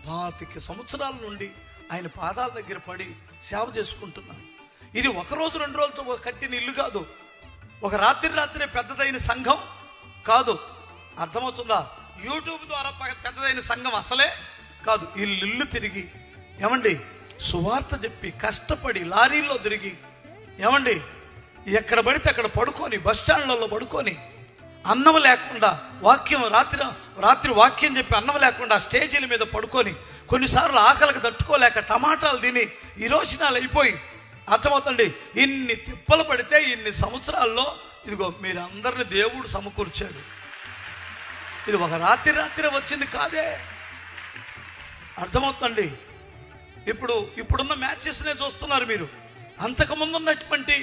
25 సంవత్సరాల నుండి ఆయన పాదాల దగ్గర పడి సేవ చేసుకుంటున్నాను. ఇది ఒక రోజు 2 రోజులతో కట్టిన ఇల్లు కాదు, ఒక రాత్రే పెద్దదైన సంఘం కాదు. అర్థమవుతుందా? యూట్యూబ్ ద్వారా పెద్దదైన సంఘం అసలే కాదు. ఇల్లు తిరిగి ఏమండి సువార్త చెప్పి కష్టపడి లారీల్లో తిరిగి ఏమండి ఎక్కడ పడితే అక్కడ పడుకొని బస్ స్టాండ్లలో పడుకొని అన్నం లేకుండా రాత్రి వాక్యం చెప్పి అన్నం లేకుండా స్టేజీల మీద పడుకొని కొన్నిసార్లు ఆకలికి తట్టుకోలేక టమాటాలు తిని ఈరోజునాలు అయిపోయి, అర్థమవుతండి, ఇన్ని తిప్పలు పడితే ఇన్ని సంవత్సరాల్లో ఇదిగో మీరందరిని దేవుడు సమకూర్చాడు. ఇది ఒక రాత్రి వచ్చింది కాదే. అర్థమవుతుందండి? ఇప్పుడున్న మ్యాచెస్నే చూస్తున్నారు మీరు. అంతకుముందు ఉన్నటువంటి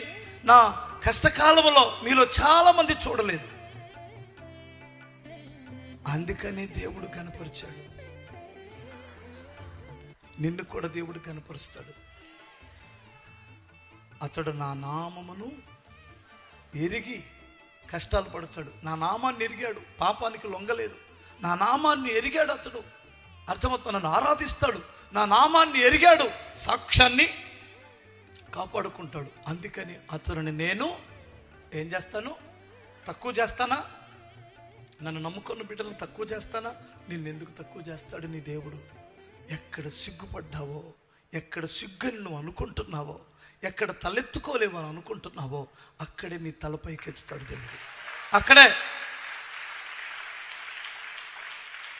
నా కష్టకాలంలో మీలో చాలా మంది చూడలేదు. అందుకని దేవుడు కనపరిచాడు. నిన్ను కూడా దేవుడు కనపరుస్తాడు. అతడు నా నామమును ఎరిగి కష్టాలు పడతాడు. నా నామాన్ని ఎరిగాడు, పాపానికి లొంగలేదు. నా నామాన్ని ఎరిగాడు అతడు. అర్థమవుతుంది, నన్ను ఆరాధిస్తాడు. నా నామాన్ని ఎరిగాడు, సాక్ష్యాన్ని కాపాడుకుంటాడు. అందుకని అతనిని నేను ఏం చేస్తాను? తక్కువ చేస్తానా? నన్ను నమ్ముకున్న బిడ్డలను తక్కువ చేస్తానా? నిన్నెందుకు తక్కువ చేస్తాడు నీ దేవుడు? ఎక్కడ సిగ్గుపడ్డావో, ఎక్కడ సిగ్గుని నువ్వు అనుకుంటున్నావో, ఎక్కడ తలెత్తుకోలేవని అనుకుంటున్నావో అక్కడే నీ తలపైకి ఎత్తుతాడు దేవుడు. అక్కడే